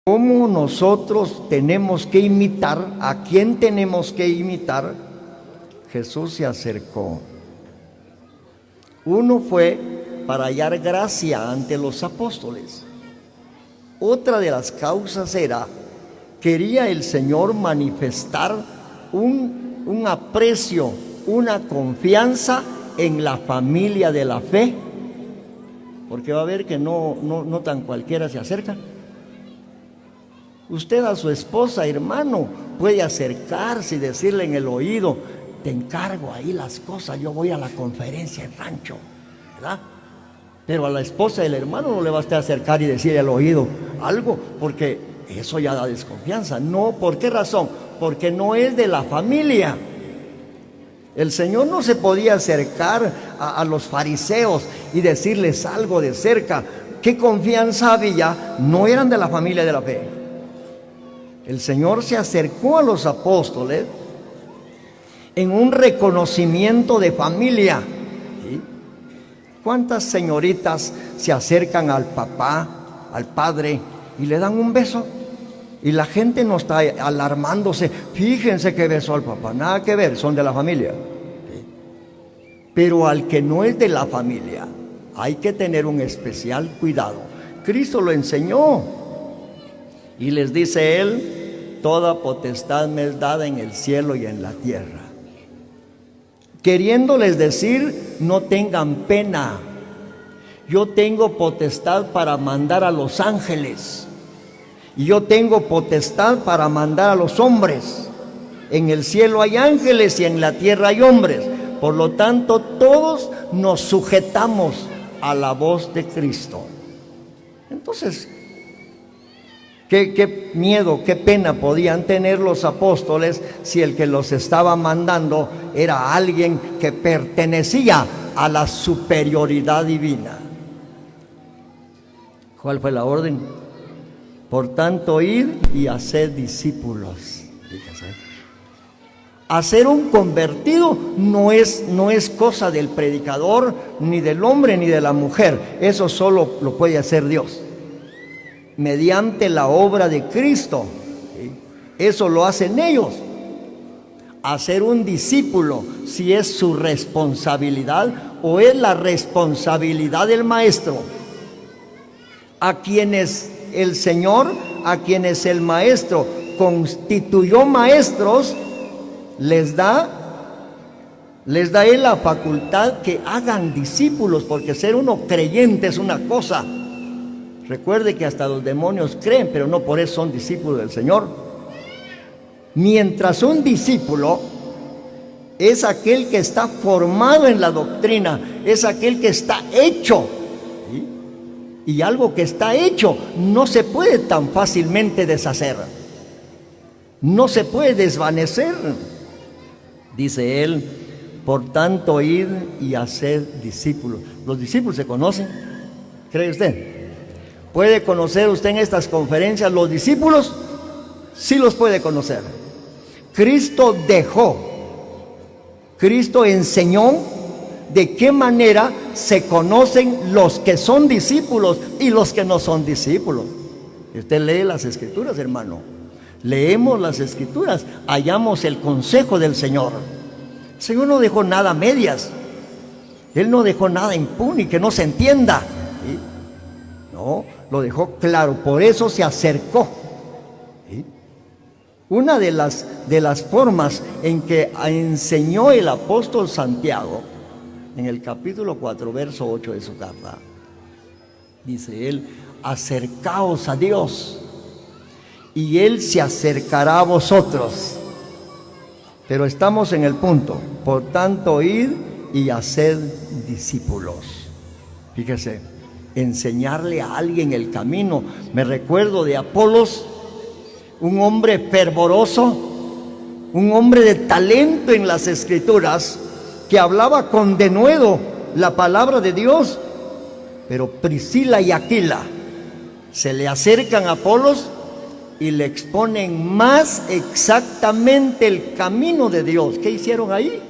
¿Cómo nosotros tenemos que imitar? ¿A quién tenemos que imitar? Jesús se acercó. Uno fue para hallar gracia ante los apóstoles. Otra de las causas era, quería el Señor manifestar un aprecio, una confianza en la familia de la fe, porque va a ver que no tan cualquiera se acerca. Usted a su esposa, hermano, puede acercarse y decirle en el oído: te encargo ahí las cosas, yo voy a la conferencia en rancho, ¿verdad? Pero a la esposa del hermano no le va a usted acercar y decirle al oído algo, porque eso ya da desconfianza. No, ¿por qué razón? Porque no es de la familia. El Señor no se podía acercar a los fariseos y decirles algo de cerca. ¿Qué confianza había? No eran de la familia de la fe. El Señor se acercó a los apóstoles en un reconocimiento de familia. ¿Sí? ¿Cuántas señoritas se acercan al papá, al padre, y le dan un beso? Y la gente no está alarmándose: fíjense que besó al papá. Nada que ver, son de la familia. ¿Sí? Pero al que no es de la familia, hay que tener un especial cuidado. Cristo lo enseñó. Y les dice Él: toda potestad me es dada en el cielo y en la tierra. Queriéndoles decir: no tengan pena. Yo tengo potestad para mandar a los ángeles. Y yo tengo potestad para mandar a los hombres. En el cielo hay ángeles y en la tierra hay hombres. Por lo tanto, todos nos sujetamos a la voz de Cristo. Entonces, ¿qué miedo, qué pena podían tener los apóstoles si el que los estaba mandando era alguien que pertenecía a la superioridad divina? ¿Cuál fue la orden? Por tanto, id y haced discípulos. Fíjese. Hacer un convertido no es cosa del predicador, ni del hombre, ni de la mujer. Eso solo lo puede hacer Dios, mediante la obra de Cristo. ¿Sí? Eso lo hacen ellos. Hacer un discípulo, si es su responsabilidad o es la responsabilidad del maestro, a quienes el Señor, a quienes el maestro constituyó maestros, les da Él la facultad que hagan discípulos, porque ser uno creyente es una cosa. Recuerde que hasta los demonios creen, pero no por eso son discípulos del Señor. Mientras un discípulo es aquel que está formado en la doctrina, es aquel que está hecho. ¿Sí? Y algo que está hecho no se puede tan fácilmente deshacer, no se puede desvanecer. Dice Él: por tanto, id y haced discípulos. Los discípulos se conocen, ¿cree usted? ¿Puede conocer usted en estas conferencias los discípulos? Sí los puede conocer. Cristo enseñó de qué manera se conocen los que son discípulos y los que no son discípulos. Y usted lee las Escrituras, hermano. Leemos las Escrituras, hallamos el consejo del Señor. El Señor no dejó nada a medias. Él no dejó nada impune, que no se entienda. ¿Sí? No, lo dejó claro, por eso se acercó. ¿Sí? Una de las formas en que enseñó el apóstol Santiago, en el capítulo 4, verso 8 de su carta, dice él: acercaos a Dios y Él se acercará a vosotros. Pero estamos en el punto: por tanto, id y haced discípulos. Fíjese, enseñarle a alguien el camino. Me recuerdo de Apolos, un hombre fervoroso, un hombre de talento en las Escrituras, que hablaba con denuedo la palabra de Dios. Pero Priscila y Aquila se le acercan a Apolos y le exponen más exactamente el camino de Dios. ¿Qué hicieron ahí?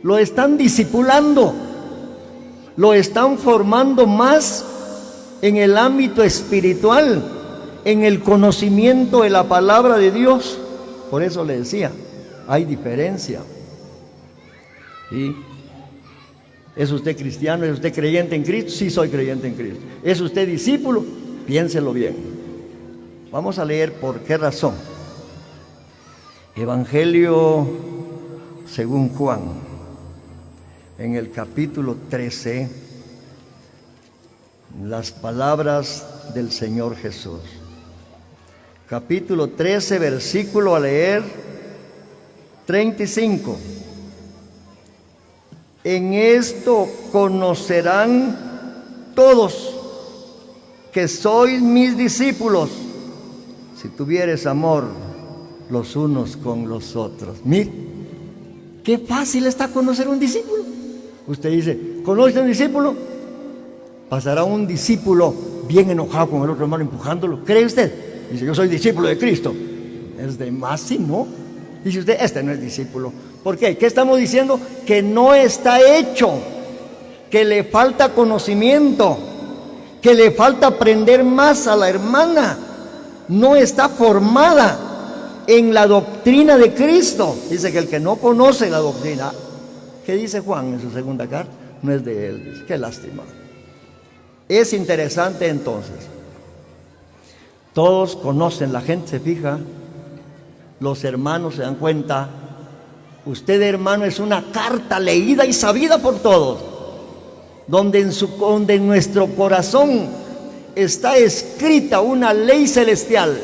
Lo están discipulando, lo están formando más en el ámbito espiritual. en el conocimiento de la palabra de Dios. Por eso le decía, hay diferencia. ¿Sí? ¿Es usted cristiano? ¿Es usted creyente en Cristo? Sí, soy creyente en Cristo. ¿Es usted discípulo? Piénselo bien. Vamos a leer por qué razón. Evangelio según Juan, en el capítulo 13, las palabras del Señor Jesús. Capítulo 13, versículo a leer 35. En esto conocerán todos que sois mis discípulos, si tuvieres amor los unos con los otros. Mire, qué fácil está conocer un discípulo. Usted dice, ¿conoce un discípulo? Pasará un discípulo bien enojado con el otro hermano empujándolo. ¿Cree usted? Dice, yo soy discípulo de Cristo. Es de más si no. Dice usted, este no es discípulo. ¿Por qué? ¿Qué estamos diciendo? Que no está hecho, que le falta conocimiento, que le falta aprender más a la hermana. No está formada en la doctrina de Cristo. Dice que el que no conoce la doctrina, ¿qué dice Juan en su segunda carta? No es de él. Dice, qué lástima. Es interesante entonces. Todos conocen, la gente se fija, los hermanos se dan cuenta. Usted, hermano, es una carta leída y sabida por todos, donde en nuestro corazón está escrita una ley celestial,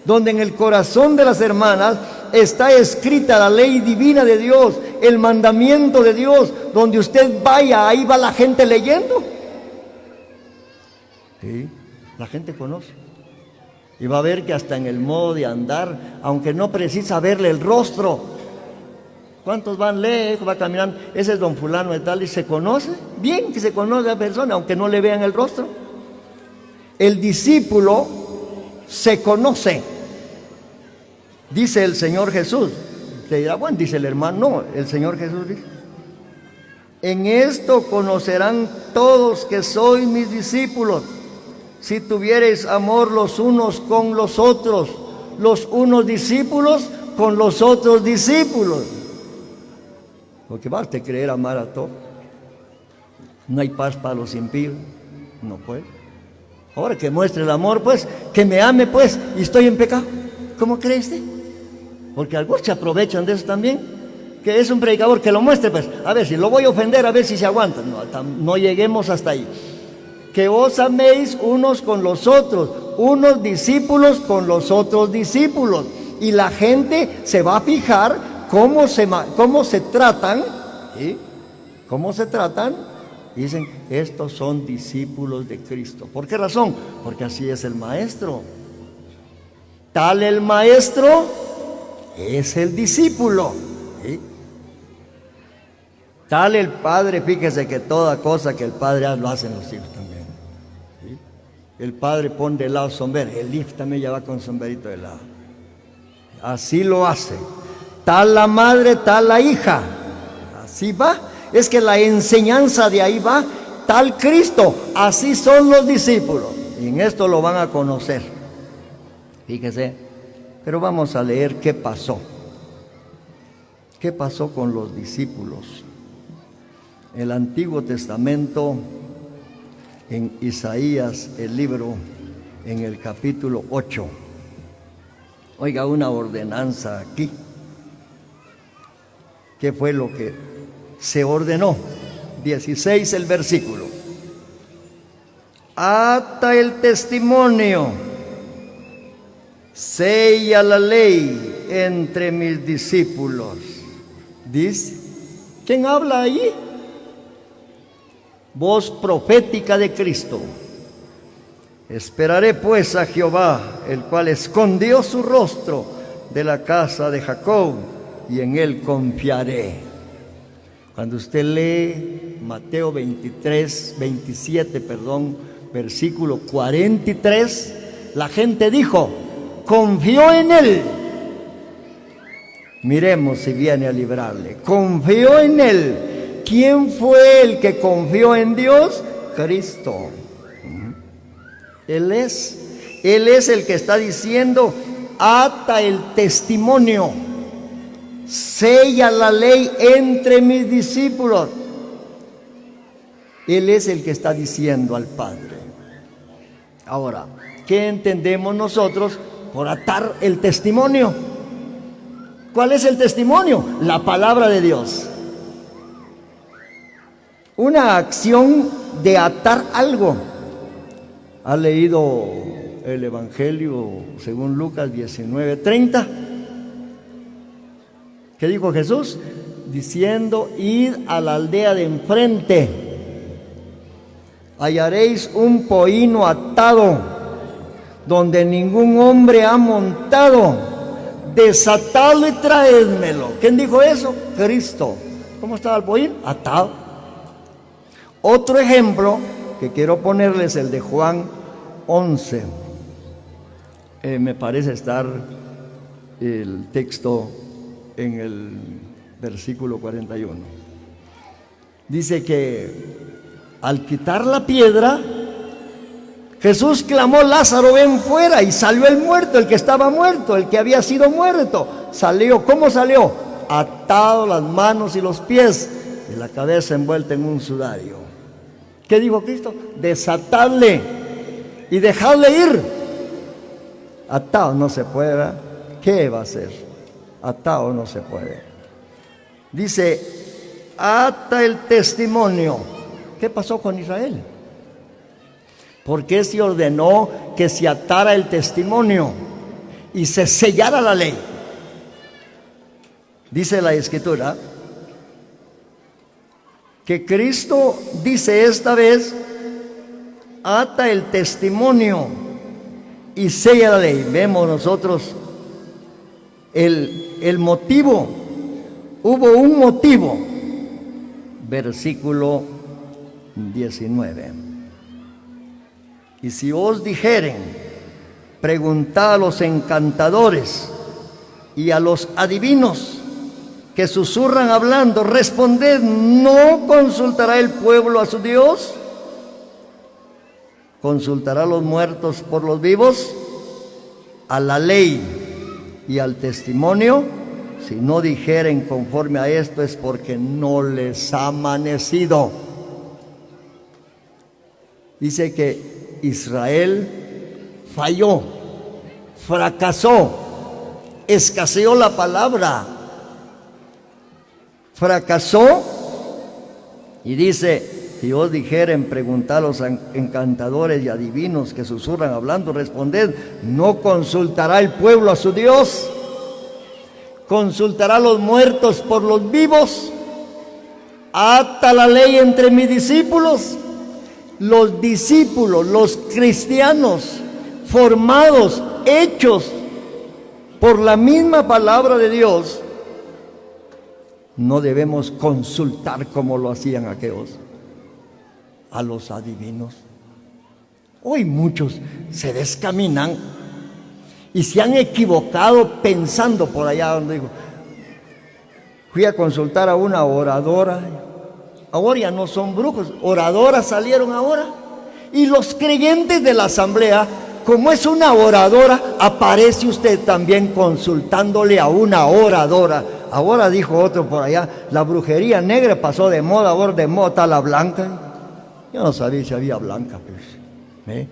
donde en el corazón de las hermanas está escrita la ley divina de Dios, el mandamiento de Dios. Donde usted vaya, ahí va la gente leyendo. Sí, la gente conoce. Y va a ver que hasta en el modo de andar, aunque no precisa verle el rostro. ¿Cuántos van lejos, va caminando? Ese es don fulano de tal, y se conoce. Bien que se conoce a la persona, aunque no le vean el rostro. El discípulo se conoce, dice el Señor Jesús. Te dirá, bueno, dice el hermano. No, el Señor Jesús dice, en esto conocerán todos que sois mis discípulos, si tuviereis amor los unos con los otros. Los unos discípulos con los otros discípulos. Porque va usted a creer amar a todos. No hay paz para los impíos. No puede. Ahora que muestre el amor, pues, que me ame, pues, y estoy en pecado. ¿Cómo cree usted? Porque algunos se aprovechan de eso también. Que es un predicador, que lo muestre, pues, a ver si lo voy a ofender, a ver si se aguanta. No lleguemos hasta ahí. Que os améis unos con los otros, unos discípulos con los otros discípulos. Y la gente se va a fijar cómo se tratan, ¿sí? ¿Cómo se tratan? Dicen, estos son discípulos de Cristo. ¿Por qué razón? Porque así es el maestro. Tal el maestro es el discípulo, ¿sí? Tal el padre, fíjese que toda cosa que el padre hace, lo hacen los hijos también. ¿Sí? El padre pone de lado sombrero, el hijo también ya va con sombrerito de lado. Así lo hace. Tal la madre, tal la hija. Así va. Es que la enseñanza de ahí va. Tal Cristo. Así son los discípulos. Y en esto lo van a conocer. Fíjese. Pero vamos a leer qué pasó. ¿Qué pasó con los discípulos? El Antiguo Testamento, en Isaías, el libro, en el capítulo 8. Oiga, una ordenanza aquí. ¿Qué fue lo que se ordenó? 16 el versículo. Ata el testimonio, sella la ley entre mis discípulos. Dice, ¿quién habla allí? Voz profética de Cristo. Esperaré pues a Jehová, el cual escondió su rostro de la casa de Jacob, y en él confiaré. Cuando usted lee Mateo 27, versículo 43, la gente dijo, confió en él. Miremos si viene a librarle. Confió en él. ¿Quién fue el que confió en Dios? Cristo. Él es. Él es el que está diciendo: ata el testimonio, sella la ley entre mis discípulos. Él es el que está diciendo al Padre. Ahora, ¿qué entendemos nosotros por atar el testimonio? ¿Cuál es el testimonio? La palabra de Dios. Una acción de atar algo. ¿Ha leído el Evangelio según Lucas 19:30? ¿Qué dijo Jesús? Diciendo: id a la aldea de enfrente, hallaréis un pollino atado, donde ningún hombre ha montado, desatadlo y traédmelo. ¿Quién dijo eso? Cristo. ¿Cómo estaba el pollino? Atado. Otro ejemplo que quiero ponerles, el de Juan 11. Me parece estar el texto en el versículo 41. Dice que al quitar la piedra, Jesús clamó: Lázaro, ven fuera. Y salió el muerto, el que estaba muerto, el que había sido muerto. Salió. ¿Cómo salió? Atado las manos y los pies y la cabeza envuelta en un sudario. ¿Qué dijo Cristo? Desatadle y dejadle ir. Atado no se puede, ¿verdad? ¿Qué va a hacer? Atado no se puede. Dice: ata el testimonio. ¿Qué pasó con Israel? ¿Por qué se ordenó que se atara el testimonio y se sellara la ley? Dice la Escritura que Cristo dice esta vez: ata el testimonio y sella la ley. Vemos nosotros el motivo. Hubo un motivo. Versículo 19. Y si os dijeren, preguntad a los encantadores y a los adivinos que susurran hablando, responded: ¿no consultará el pueblo a su Dios? ¿Consultará a los muertos por los vivos? A la ley y al testimonio, si no dijeren conforme a esto, es porque no les ha amanecido. Dice que Israel falló, fracasó, escaseó la palabra, fracasó. Y dice: si os dijeren, preguntad a los encantadores y adivinos que susurran hablando, responded: ¿no consultará el pueblo a su Dios? ¿Consultará a los muertos por los vivos? Ata la ley entre mis discípulos. Los discípulos, los cristianos formados, hechos por la misma palabra de Dios, no debemos consultar como lo hacían aquellos a los adivinos. Hoy muchos se descaminan y se han equivocado pensando por allá donde digo: fui a consultar a una oradora. Ahora ya no son brujos, oradoras salieron ahora. Y los creyentes de la asamblea, como es una oradora, aparece usted también consultándole a una oradora. Ahora dijo otro por allá: la brujería negra pasó de moda, ahora de moda está la blanca. Yo no sabía si había blanca, pues.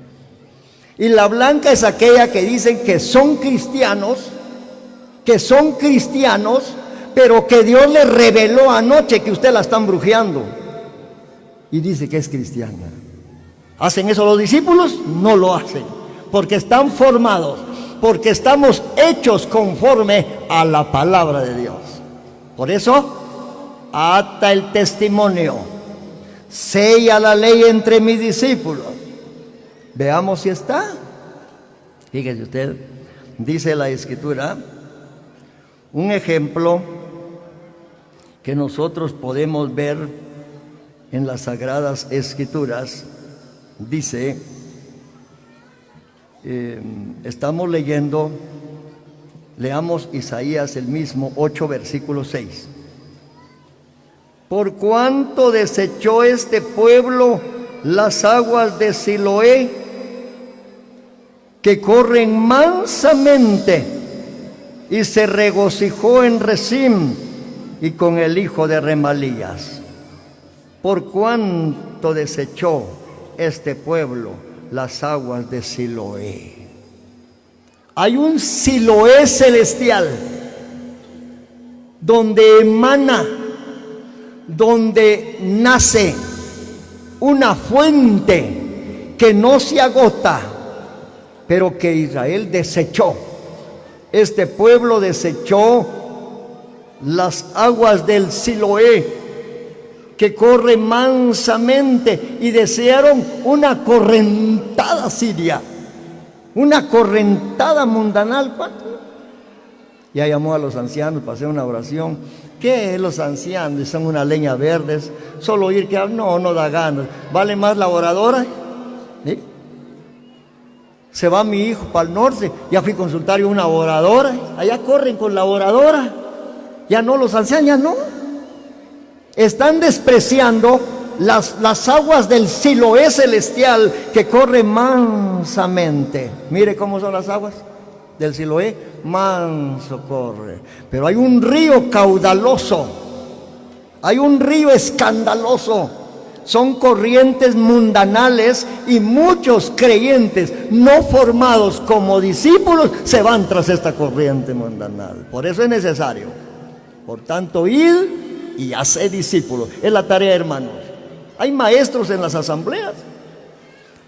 Y la blanca es aquella que dicen que son cristianos, pero que Dios le reveló anoche que usted la están brujeando. Y dice que es cristiana. ¿Hacen eso los discípulos? No lo hacen, porque están formados, porque estamos hechos conforme a la palabra de Dios. Por eso, ata el testimonio, sella la ley entre mis discípulos. Veamos si está. Fíjese usted, dice la Escritura, un ejemplo que nosotros podemos ver en las Sagradas Escrituras. Dice, estamos leyendo, leamos Isaías el mismo 8, versículo 6. Por cuanto desechó este pueblo las aguas de Siloé que corren mansamente, y se regocijó en Rezín y con el hijo de Remalías. Por cuanto desechó este pueblo las aguas de Siloé. Hay un Siloé celestial donde emana, donde nace una fuente que no se agota, pero que Israel desechó. Este pueblo desechó las aguas del Siloé, que corre mansamente, y desearon una correntada siria, una correntada mundanal. Ya llamó a los ancianos para hacer una oración. ¿Qué es los ancianos? Son una leña verdes, solo oír que no da ganas. Vale más la oradora. ¿Sí? Se va mi hijo para el norte, ya fui a consultar una oradora, allá corren con la oradora, ya no, los ancianos ya no. Están despreciando las aguas del Siloé celestial que corre mansamente. Mire cómo son las aguas del Siloé, manso corre. Pero hay un río caudaloso, hay un río escandaloso. Son corrientes mundanales, y muchos creyentes no formados como discípulos se van tras esta corriente mundanal. Por eso es necesario, por tanto, ir y hacer discípulos. Es la tarea, hermanos. Hay maestros en las asambleas,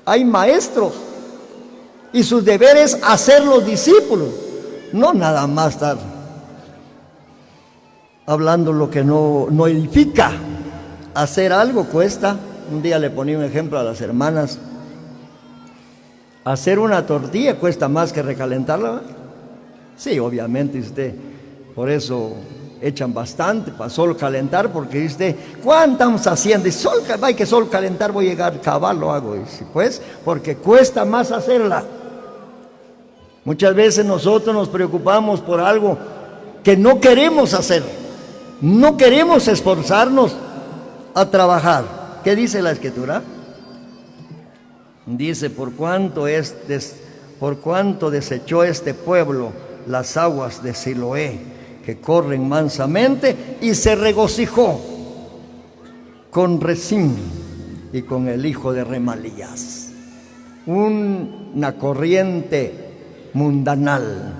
hay maestros, y su deber es hacer los discípulos, no nada más estar hablando lo que no edifica. Hacer algo cuesta. Un día le ponía un ejemplo a las hermanas. Hacer una tortilla cuesta más que recalentarla, ¿verdad? Sí, obviamente usted, por eso echan bastante para solo calentar, porque dice, ¿cuánto estamos haciendo? Y hay que solo calentar, voy a llegar, cabal lo hago. Y pues, porque cuesta más hacerla. Muchas veces nosotros nos preocupamos por algo que no queremos hacer, no queremos esforzarnos a trabajar. ¿Qué dice la Escritura? Dice, por cuanto desechó este pueblo las aguas de Siloé, que corren mansamente, y se regocijó con Rezín y con el hijo de Remalías. Una corriente mundanal.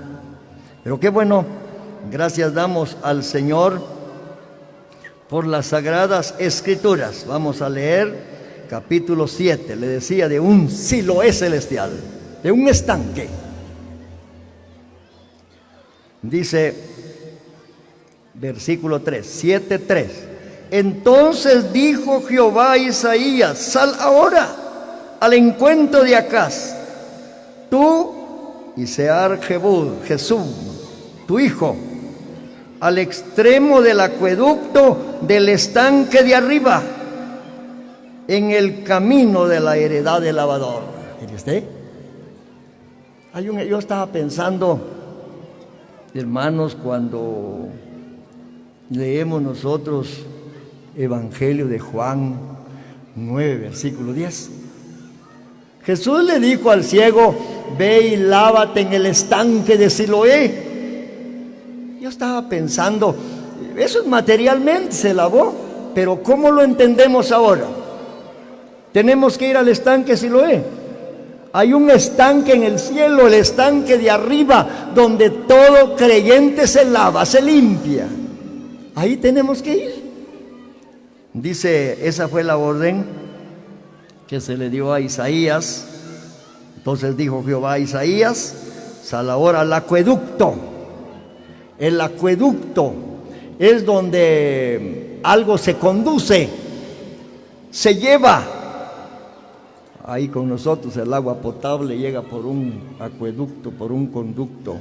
Pero qué bueno, gracias damos al Señor por las sagradas escrituras. Vamos a leer capítulo 7, le decía, de un Siloé celestial, de un estanque. Dice, versículo 3, 7:3. Entonces dijo Jehová a Isaías, sal ahora al encuentro de Acaz, tú y Sear-Jebud, Jesús, tu hijo, al extremo del acueducto del estanque de arriba, en el camino de la heredad del lavador. ¿Y usted? Yo estaba pensando, hermanos, cuando leemos nosotros Evangelio de Juan 9, versículo 10. Jesús le dijo al ciego, ve y lávate en el estanque de Siloé. Yo estaba pensando, eso materialmente se lavó, pero ¿cómo lo entendemos ahora? Tenemos que ir al estanque Siloé. Hay un estanque en el cielo, el estanque de arriba, donde todo creyente se lava, se limpia. Ahí tenemos que ir. Dice, esa fue la orden que se le dio a Isaías. Entonces dijo Jehová a Isaías, sal ahora al acueducto. El acueducto es donde algo se conduce, se lleva. Ahí con nosotros el agua potable llega por un acueducto, por un conducto,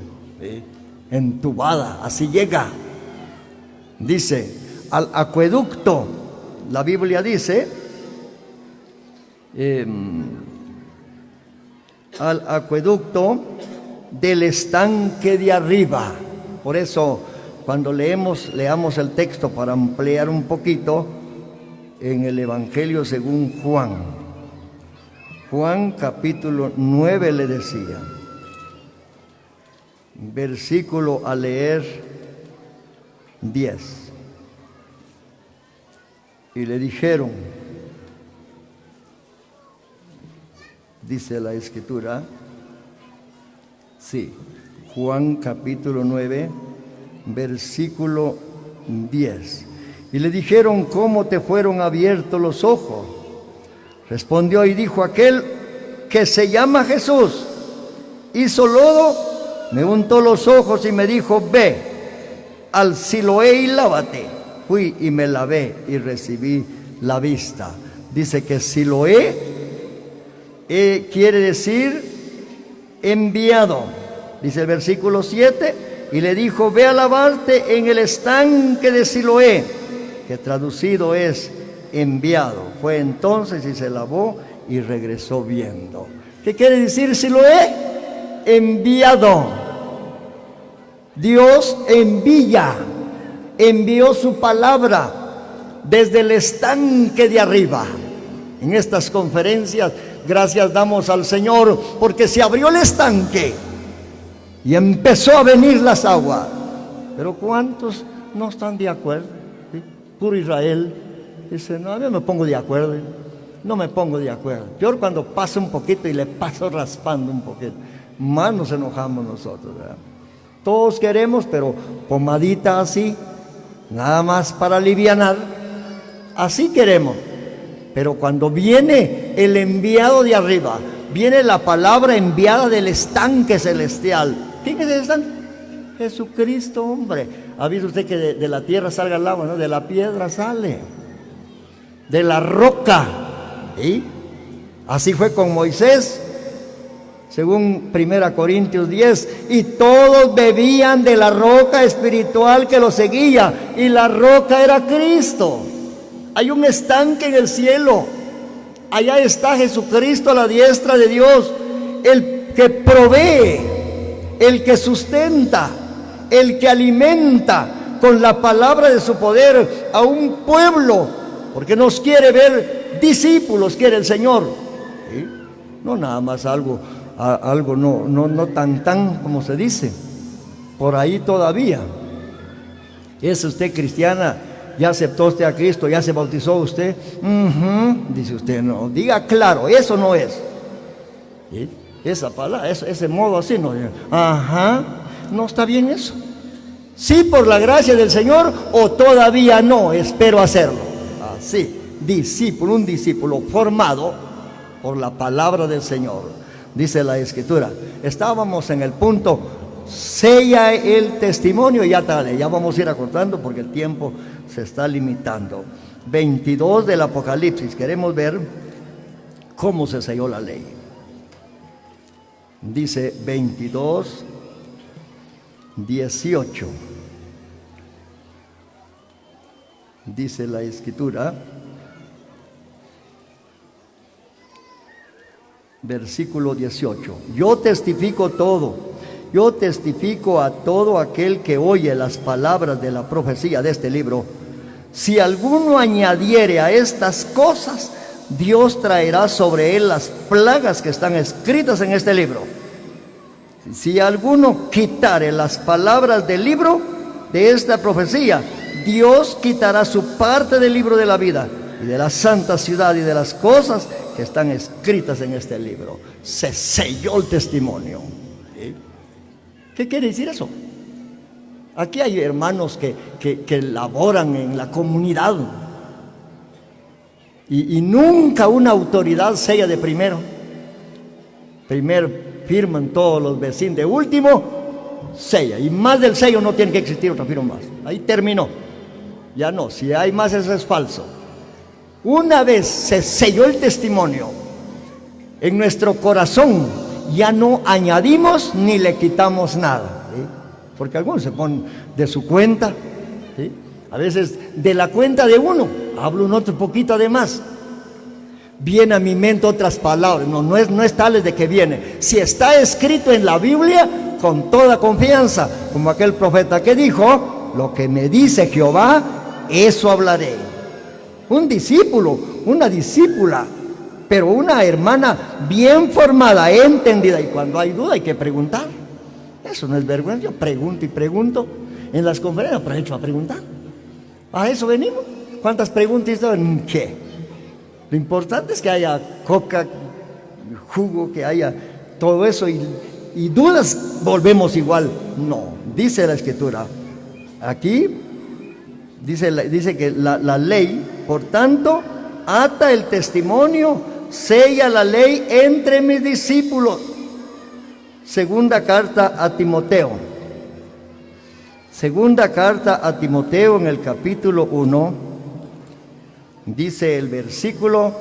entubada, así llega. Dice, al acueducto, la Biblia dice, al acueducto del estanque de arriba. Por eso, cuando leamos el texto para ampliar un poquito, en el Evangelio según Juan capítulo 9 le decía, versículo a leer 10. Y le dijeron, dice la Escritura, sí, Juan capítulo 9, versículo 10. Y le dijeron, ¿cómo te fueron abiertos los ojos? Respondió y dijo, aquel que se llama Jesús hizo lodo, me untó los ojos y me dijo, ve al Siloé y lávate. Fui y me lavé y recibí la vista. Dice que Siloé quiere decir enviado. Dice el versículo 7, y le dijo, ve a lavarte en el estanque de Siloé, que traducido es enviado. Fue entonces y se lavó y regresó viendo. ¿Qué quiere decir Siloé? Enviado. Dios envió su palabra desde el estanque de arriba. En estas conferencias, gracias damos al Señor, porque se abrió el estanque y empezó a venir las aguas. Pero ¿cuántos no están de acuerdo? ¿Sí? Puro Israel dice, no, yo me pongo de acuerdo. No me pongo de acuerdo. Peor cuando pasa un poquito y le paso raspando un poquito. Más nos enojamos nosotros, ¿verdad? Todos queremos, pero pomadita así, nada más para alivianar. Así queremos. Pero cuando viene el enviado de arriba, viene la palabra enviada del estanque celestial. ¿Quién es el estanque? Jesucristo, hombre. ¿Ha visto usted que de la tierra salga el agua, no? De la piedra sale, de la roca. ¿Sí? Así fue con Moisés, según 1 Corintios 10, y todos bebían de la roca espiritual que los seguía, y la roca era Cristo. Hay un estanque en el cielo, allá está Jesucristo a la diestra de Dios, el que provee, el que sustenta, el que alimenta con la palabra de su poder a un pueblo, porque nos quiere ver discípulos, quiere el Señor. ¿Sí? No nada más algo no tan como se dice, por ahí todavía. ¿Es usted cristiana? ¿Ya aceptó usted a Cristo? ¿Ya se bautizó usted? Dice usted, no, diga claro, eso no es. ¿Sí? Esa palabra, ese modo así, no. No está bien eso. Sí, por la gracia del Señor, o todavía no, espero hacerlo. Así, discípulo, un discípulo formado por la palabra del Señor. Dice la Escritura. Estábamos en el punto, sella el testimonio, ya vamos a ir acortando porque el tiempo se está limitando. 22 del Apocalipsis, queremos ver cómo se selló la ley. Dice 22, 18. Dice la Escritura, versículo 18. Yo testifico a todo aquel que oye las palabras de la profecía de este libro. Si alguno añadiere a estas cosas, Dios traerá sobre él las plagas que están escritas en este libro. Si alguno quitare las palabras del libro de esta profecía, Dios quitará su parte del libro de la vida y de la santa ciudad y de las cosas que están escritas en este libro. Se selló el testimonio. ¿Sí? ¿Qué quiere decir eso? Aquí hay hermanos que laboran en la comunidad y nunca una autoridad sella de primero. Primero firman todos los vecinos, de último sella, y más del sello no tiene que existir otra firma más. Ahí terminó. Ya no, si hay más eso es falso. Una vez se selló el testimonio en nuestro corazón, ya no añadimos ni le quitamos nada. ¿Sí? Porque algunos se ponen de su cuenta, ¿sí? A veces de la cuenta de uno, hablo un otro poquito de más. Viene a mi mente otras palabras, no es tales de que viene. Si está escrito en la Biblia, con toda confianza, como aquel profeta que dijo, lo que me dice Jehová, eso hablaré. Un discípulo, una discípula, pero una hermana bien formada, entendida, y cuando hay duda hay que preguntar. Eso no es vergüenza. Yo pregunto y pregunto. En las conferencias aprovecho a preguntar. A eso venimos. ¿Cuántas preguntas? ¿Qué? Lo importante es que haya coca, jugo, que haya todo eso y dudas, volvemos igual. No, dice la Escritura. Aquí dice que la ley, por tanto, ata el testimonio, sella la ley entre mis discípulos. Segunda carta a Timoteo. Segunda carta a Timoteo en el capítulo 1, dice el versículo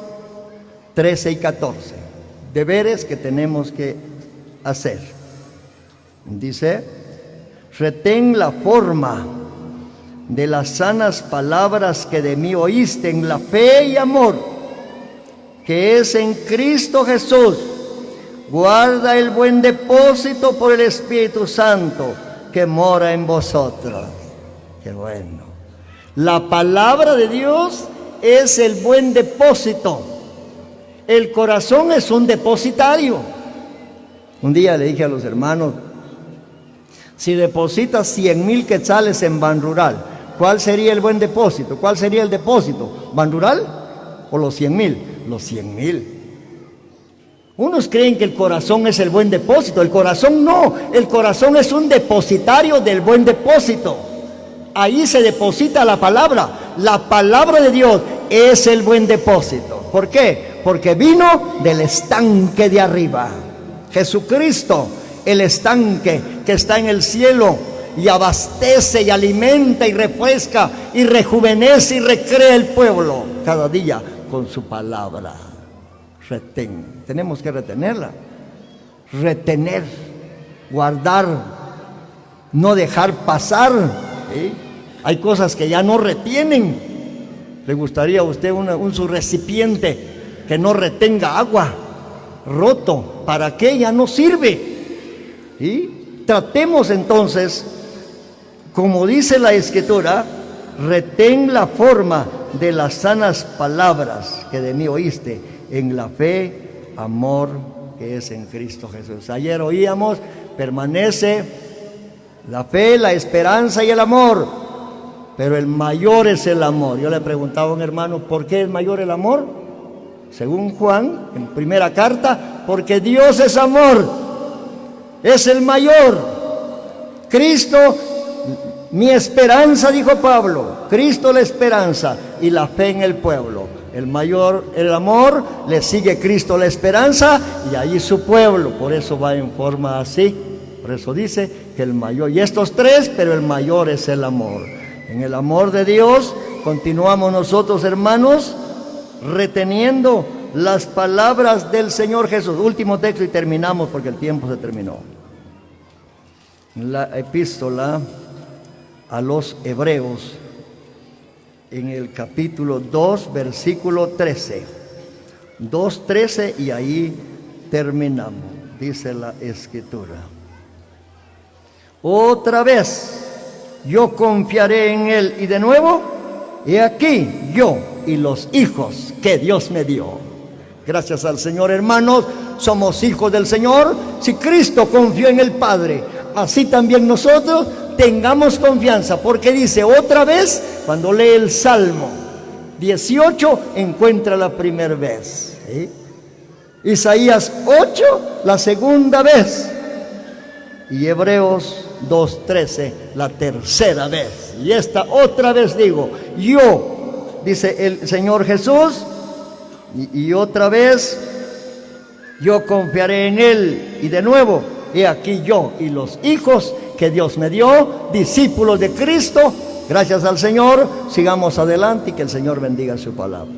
13 y 14. Deberes que tenemos que hacer. Dice, retén la forma de las sanas palabras que de mí oíste en la fe y amor que es en Cristo Jesús. Guarda el buen depósito por el Espíritu Santo que mora en vosotros. Qué bueno. La palabra de Dios es el buen depósito. El corazón es un depositario. Un día le dije a los hermanos, si depositas 100,000 quetzales en Banrural, ¿cuál sería el buen depósito? ¿Cuál sería el depósito? ¿Banrural o los 100,000? Los 100,000. Unos creen que el corazón es el buen depósito. El corazón no. El corazón es un depositario del buen depósito. Ahí se deposita la palabra. La palabra de Dios es el buen depósito. ¿Por qué? Porque vino del estanque de arriba. Jesucristo, el estanque que está en el cielo y abastece y alimenta y refresca y rejuvenece y recrea el pueblo cada día con su palabra. Retén. Tenemos que retenerla. Retener, guardar, no dejar pasar. ¿Sí? Hay cosas que ya no retienen. ¿Le gustaría a usted su recipiente que no retenga agua? Roto, ¿para qué? Ya no sirve. ¿Sí? Tratemos entonces, como dice la Escritura, retén la forma de las sanas palabras que de mí oíste en la fe, amor que es en Cristo Jesús. Ayer oíamos, permanece la fe, la esperanza y el amor, pero el mayor es el amor. Yo le preguntaba a un hermano, ¿por qué es mayor el amor? Según Juan, en primera carta, porque Dios es amor, es el mayor. Cristo, mi esperanza, dijo Pablo, Cristo la esperanza y la fe en el pueblo. El mayor, el amor, le sigue Cristo la esperanza y ahí su pueblo. Por eso va en forma así. Por eso dice que el mayor, y estos tres, pero el mayor es el amor. En el amor de Dios continuamos nosotros, hermanos, reteniendo las palabras del Señor Jesús. Último texto y terminamos porque el tiempo se terminó. La epístola a los Hebreos, en el capítulo 2, versículo 13. 2:13 y ahí terminamos. Dice la Escritura. Otra vez yo confiaré en Él y de nuevo, he aquí yo y los hijos que Dios me dio. Gracias al Señor, hermanos, somos hijos del Señor. Si Cristo confió en el Padre, así también nosotros tengamos confianza, porque dice otra vez, cuando lee el Salmo 18, encuentra la primera vez. ¿Sí? Isaías 8, la segunda vez. Y Hebreos 2:13, la tercera vez. Y esta otra vez digo, yo, dice el Señor Jesús, y otra vez, yo confiaré en Él. Y de nuevo, he aquí yo y los hijos que Dios me dio, discípulos de Cristo. Gracias al Señor, sigamos adelante y que el Señor bendiga su palabra.